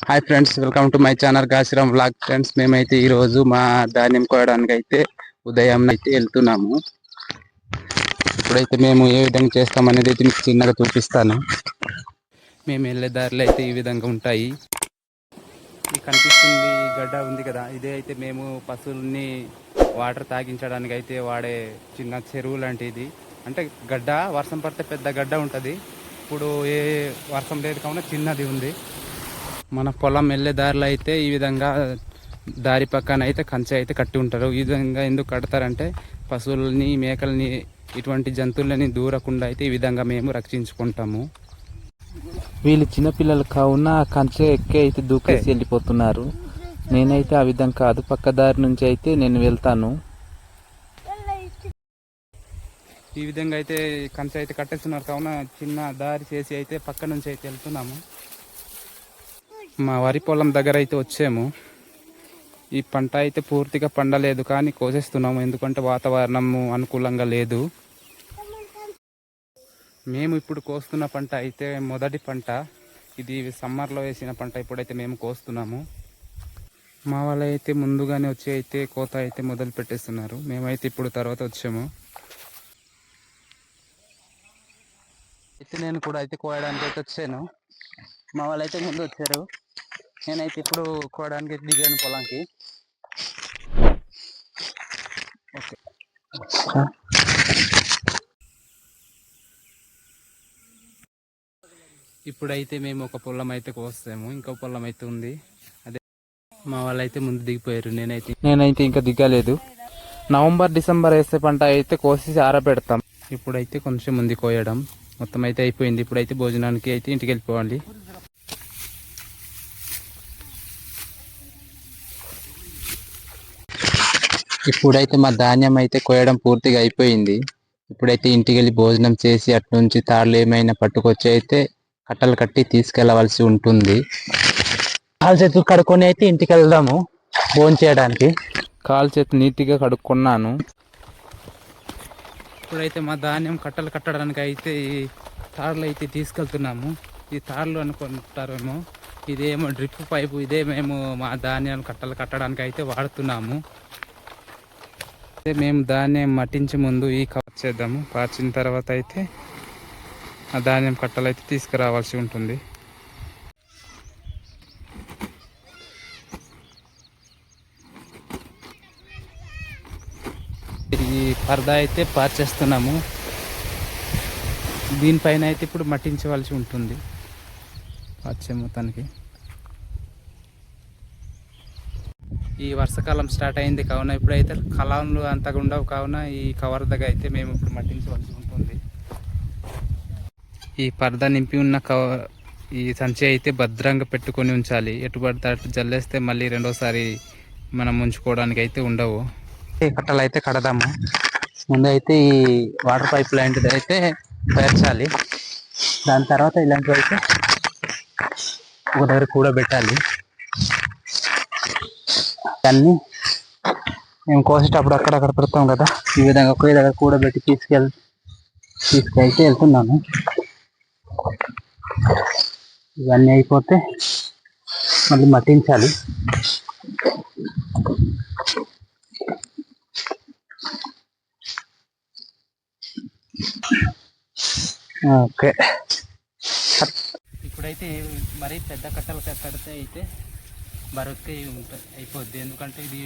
Hi friends, welcome to my channel Kashiram vlog. Friends, మేమైతే ఈరోజు మా ధాన్యం కోయడానికి అయితే ఉదయం అయితే వెళ్తున్నాము. ఇప్పుడైతే మేము ఏ విధంగా చేస్తామనేది అయితే మీకు చిన్నగా చూపిస్తాను. మేము వెళ్ళే దారిలో అయితే ఈ విధంగా ఉంటాయి. ఈ కనిపిస్తుంది గడ్డ ఉంది కదా, ఇదే అయితే మేము పశువుల్ని వాటర్ తాగించడానికి అయితే వాడే చిన్న చెరువు లాంటిది. అంటే గడ్డ వర్షం పడితే పెద్ద గడ్డ ఉంటుంది. ఇప్పుడు ఏ వర్షం లేదు కావున చిన్నది ఉంది. మన పొలం వెళ్ళే దారిలో అయితే ఈ విధంగా దారి పక్కన అయితే కంచె అయితే కట్టి ఉంటారు. ఈ విధంగా ఎందుకు కడతారంటే పశువులని, మేకల్ని, ఇటువంటి జంతువులని దూరకుండా అయితే ఈ విధంగా మేము రక్షించుకుంటాము. వీళ్ళు చిన్నపిల్లలు కావున కంచె ఎక్కి అయితే దూకేసి వెళ్ళిపోతున్నారు. నేనైతే ఆ విధంగా కాదు, పక్క దారి నుంచి అయితే నేను వెళ్తాను. ఈ విధంగా అయితే కంచె అయితే కట్టేస్తున్నారు కావున చిన్న దారి చేసి అయితే పక్క నుంచి అయితే వెళ్తున్నాము. మా వరి పొలం దగ్గర అయితే వచ్చాము. ఈ పంట అయితే పూర్తిగా పండలేదు కానీ కోసేస్తున్నాము, ఎందుకంటే వాతావరణం అనుకూలంగా లేదు. మేము ఇప్పుడు కోస్తున్న పంట అయితే మొదటి పంట. ఇది సమ్మర్లో వేసిన పంట. ఇప్పుడైతే మేము కోస్తున్నాము. మా వాళ్ళు అయితే ముందుగానే వచ్చి అయితే కోత అయితే మొదలు పెట్టేస్తున్నారు. మేమైతే ఇప్పుడు తర్వాత వచ్చాము. అయితే నేను కూడా అయితే కోయడానికి అయితే వచ్చాను. మా వాళ్ళు అయితే ముందు వచ్చారు. నేనైతే ఇప్పుడు కోయడానికి దిగాను పొలానికి. ఓకే, ఇప్పుడైతే మేము ఒక పొలం అయితే కోస్తాము, ఇంకో పొలం అయితే ఉంది. అదే మా వాళ్ళు అయితే ముందు దిగిపోయారు. నేనైతే ఇంకా దిగలేదు. నవంబర్ డిసెంబర్ వేసే పంట అయితే కోసి ఆరబెడతాం. ఇప్పుడైతే కొంచెం ముందు కోయడం మొత్తం అయితే అయిపోయింది. ఇప్పుడైతే భోజనానికి అయితే ఇంటికి వెళ్ళిపోవాలి. ఇప్పుడైతే మా ధాన్యం అయితే కోయడం పూర్తిగా అయిపోయింది. ఇప్పుడైతే ఇంటికి వెళ్ళి భోజనం చేసి అటు నుంచి తాళ్ళు ఏమైనా పట్టుకొచ్చి అయితే కట్టలు కట్టి తీసుకెళ్లవలసి ఉంటుంది. కాలు చేతులు కడుక్కొని అయితే ఇంటికి వెళ్దాము భోజనం చేయడానికి. కాలు చేతులు నీట్గా కడుక్కున్నాను. ఇప్పుడైతే మా ధాన్యం కట్టలు కట్టడానికి అయితే ఈ తాళ్ళు అయితే తీసుకెళ్తున్నాము. ఈ తాళ్ళు అనుకుంటారేమో, ఇదేమో డ్రిప్ పైపు. ఇదే మేము మా ధాన్యాలు కట్టలు కట్టడానికి అయితే వాడుతున్నాము. మేము ధాన్యం మట్టించే ముందు ఈ కవర్ చేద్దాము. పార్చిన తర్వాత అయితే ఆ ధాన్యం కట్టలు అయితే తీసుకురావాల్సి ఉంటుంది. ఈ పరదా అయితే పార్చేస్తున్నాము. దీనిపైన అయితే ఇప్పుడు మట్టించవలసి ఉంటుంది పార్చే మొత్తానికి. ఈ వర్షాకాలం స్టార్ట్ అయింది కావున ఇప్పుడైతే కలాంలు అంతగా ఉండవు కావున ఈ కవర్ దగ్గర అయితే మేము ఇప్పుడు మట్టించవలసి ఉంటుంది. ఈ పరద నింపి ఉన్న ఈ సంచి అయితే భద్రంగా పెట్టుకొని ఉంచాలి. ఎటు పడితే అటు జల్లేస్తే మళ్ళీ రెండోసారి మనం ఉంచుకోవడానికి అయితే ఉండవు. కట్టలు అయితే కడదాము. ముందైతే ఈ వాటర్ పైప్ లాంటిది అయితే పేర్చాలి. దాని తర్వాత ఇలాంటివి అయితే ఒక దగ్గర కూడబెట్టాలి. దాన్ని మేము కోసేటప్పుడు అక్కడక్కడ పెడతాం కదా, ఈ విధంగా ఒకే దగ్గర కూడబెట్టి తీసుకెళ్తే వెళ్తున్నాను. ఇవన్నీ అయిపోతే మళ్ళీ మట్టించాలి. ఓకే, ఇప్పుడైతే మరీ పెద్ద కట్టలు కడితే అయితే బరువుకి అయిపోద్ది. ఎందుకంటే ఇది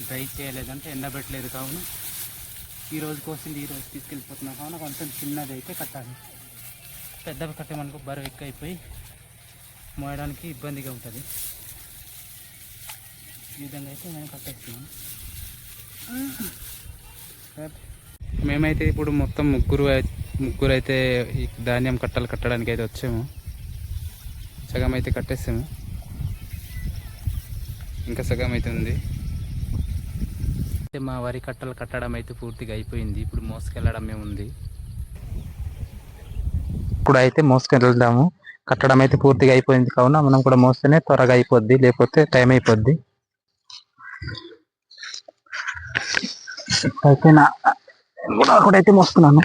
డ్రై చేయలేదంటే ఎండబెట్టలేదు కావున ఈరోజు కోసింది ఈరోజు తీసుకెళ్ళిపోతున్నాం కావున కొంచెం చిన్నది అయితే కట్టాలి. పెద్దవి కట్టే మనకు బరువు ఎక్కువ అయిపోయి మోయడానికి ఇబ్బందిగా ఉంటుంది. ఈ విధంగా అయితే మేము కట్టేస్తున్నాం. మేమైతే ఇప్పుడు మొత్తం ముగ్గురు అయితే ఈ ధాన్యం కట్టలు కట్టడానికి అయితే వచ్చాము. సగం అయితే కట్టేసాము, ఇంకా సగం అయితే ఉంది. మా వరి కట్టలు కట్టడం అయితే పూర్తిగా అయిపోయింది. ఇప్పుడు మోసుకెళ్ళడమే ఉంది. ఇప్పుడు అయితే మోసుకెళ్దాము. కట్టడం అయితే పూర్తిగా అయిపోయింది కావున మనం కూడా మోస్తేనే త్వరగా అయిపోద్ది, లేకపోతే టైం అయిపోద్ది. అయితే కూడా అయితే మోస్తున్నాను.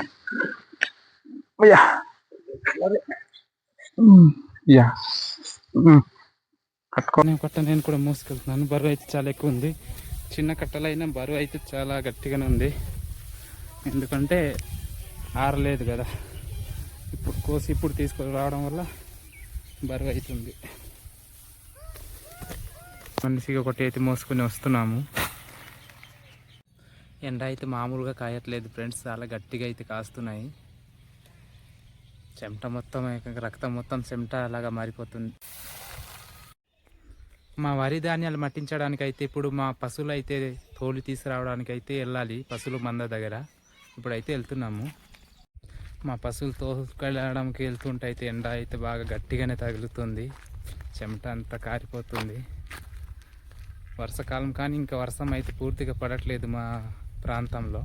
యా కట్టుకొని కట్ట నేను కూడా మోసుకెళ్తున్నాను. బరువు అయితే చాలా ఎక్కువ ఉంది. చిన్న కట్టలైనా బరువు అయితే చాలా గట్టిగానే ఉంది, ఎందుకంటే ఆరలేదు కదా. ఇప్పుడు కోసి ఇప్పుడు తీసుకొని రావడం వల్ల బరువు అవుతుంది. మనిషికి ఒకటి అయితే మోసుకొని వస్తున్నాము. ఎండ అయితే మామూలుగా కాయట్లేదు ఫ్రెండ్స్, చాలా గట్టిగా అయితే కాస్తున్నాయి. చెమట మొత్తం రక్తం మొత్తం చెమట అలాగా మారిపోతుంది. మా వరి ధాన్యాలు మట్టించడానికి అయితే ఇప్పుడు మా పశువులు అయితే తోలు తీసుకురావడానికి అయితే వెళ్ళాలి, పశువుల మంద దగ్గర. ఇప్పుడైతే వెళ్తున్నాము. మా పశువులు తోలుకెళ్ళడానికి వెళ్తుంటే అయితే ఎండ అయితే బాగా గట్టిగానే తగులుతుంది, చెమట అంతా కారిపోతుంది. వర్షాకాలం కానీ ఇంకా వర్షం అయితే పూర్తిగా పడట్లేదు మా ప్రాంతంలో.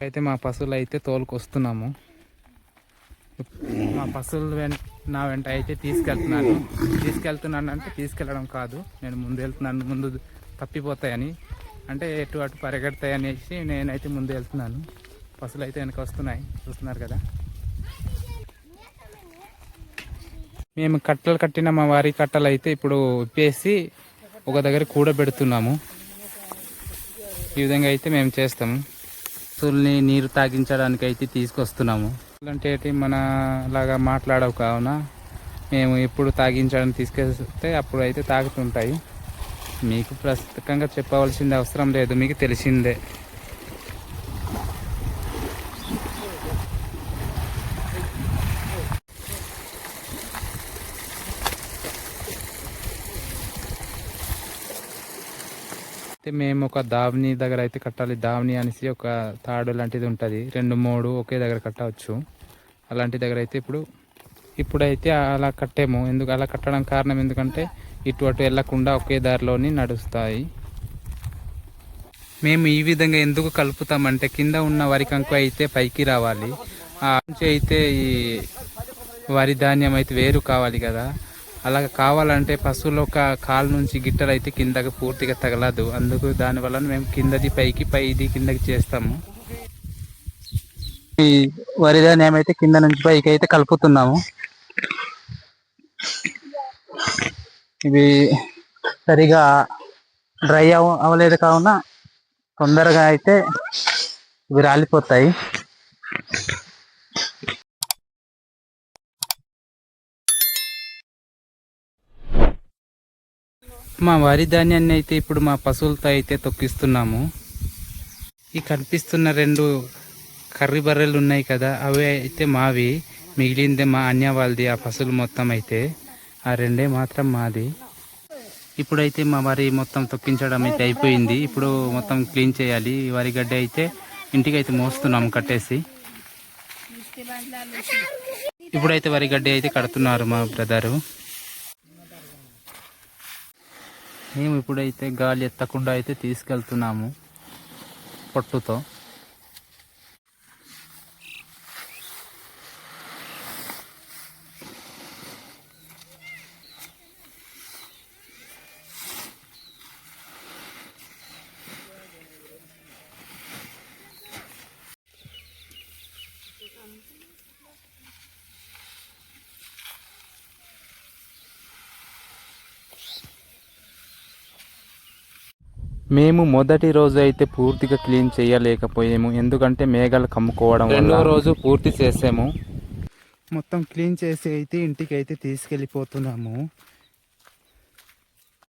అయితే మా పశువులు అయితే తోలుకొస్తున్నాము. మా పశువులు నా వెంట అయితే తీసుకెళ్తున్నాను అంటే తీసుకెళ్ళడం కాదు, నేను ముందు వెళ్తున్నాను, ముందు తప్పిపోతాయని, అంటే ఎటు అటు పరిగెడతాయి అనేసి నేనైతే ముందు వెళ్తున్నాను. పశువులు అయితే వెనక వస్తున్నాయి, చూస్తున్నారు కదా. మేము కట్టలు కట్టిన మా వారి కట్టలు అయితే ఇప్పుడు విప్పేసి ఒక దగ్గర కూడబెడుతున్నాము. ఈ విధంగా అయితే మేము చేస్తాము. పశువుల్ని నీరు తాగించడానికి అయితే తీసుకొస్తున్నాము. అంటే మన లాగా మాట్లాడవు కావున మేము ఎప్పుడు తాగించడానికి తీసుకెళ్తే అప్పుడు అయితే తాగుతుంటాయి. మీకు ప్రస్తుతంగా చెప్పవలసింది అవసరం లేదు, మీకు తెలిసిందే. మేము ఒక దావని దగ్గర అయితే కట్టాలి. దావని అనేసి ఒక తాడు లాంటిది ఉంటుంది, 2-3 ఒకే దగ్గర కట్టవచ్చు. అలాంటి దగ్గర అయితే ఇప్పుడైతే అలా కట్టాము. అలా కట్టడం కారణం ఎందుకంటే ఇటు అటు వెళ్ళకుండా ఒకే దారిలోని నడుస్తాయి. మేము ఈ విధంగా ఎందుకు కలుపుతామంటే కింద ఉన్న వరి కంకు అయితే పైకి రావాలి, ఆ నుంచి అయితే ఈ వరి ధాన్యం అయితే వేరు కావాలి కదా. అలా కావాలంటే పశువుల ఒక కాలు నుంచి గిట్టలు అయితే కిందకి పూర్తిగా తగలదు. అందుకు దానివల్ల మేము కిందది పైకి, పైది కిందకి చేస్తాము. ఈ వరి ధాన్యం అయితే కింద నుంచి పైకి అయితే కలుపుతున్నాము. ఇవి సరిగా డ్రై అవ్వలేదు కావున తొందరగా అయితే ఇవి రాలిపోతాయి. మా వరి ధాన్యాన్ని అయితే ఇప్పుడు మా పశువులతో అయితే తొక్కిస్తున్నాము. ఈ కనిపిస్తున్న 2 కర్రీ బర్రెలు ఉన్నాయి కదా, అవి అయితే మావి, మిగిలిందే మా అన్య వాళ్ళది. ఆ పశువులు మొత్తం అయితే ఆ 2 మాత్రం మాది. ఇప్పుడైతే మా వరి మొత్తం తొక్కించడం అయితే అయిపోయింది. ఇప్పుడు మొత్తం క్లీన్ చేయాలి. వరి గడ్డ అయితే ఇంటికి అయితే మోస్తున్నాము కట్టేసి. ఇప్పుడైతే వరి గడ్డ అయితే కడుతున్నారు మా బ్రదరు. మేము ఇప్పుడైతే గాలి ఎత్తకుండా అయితే తీసుకెళ్తున్నాము పొట్టుతో. మేము మొదటి రోజు అయితే పూర్తిగా క్లీన్ చేయలేకపోయాము, ఎందుకంటే మేఘాలు కమ్ముకోవడం వల్ల. 2వ రోజు పూర్తి చేసాము. మొత్తం క్లీన్ చేసి అయితే ఇంటికి అయితే తీసుకెళ్ళిపోతున్నాము.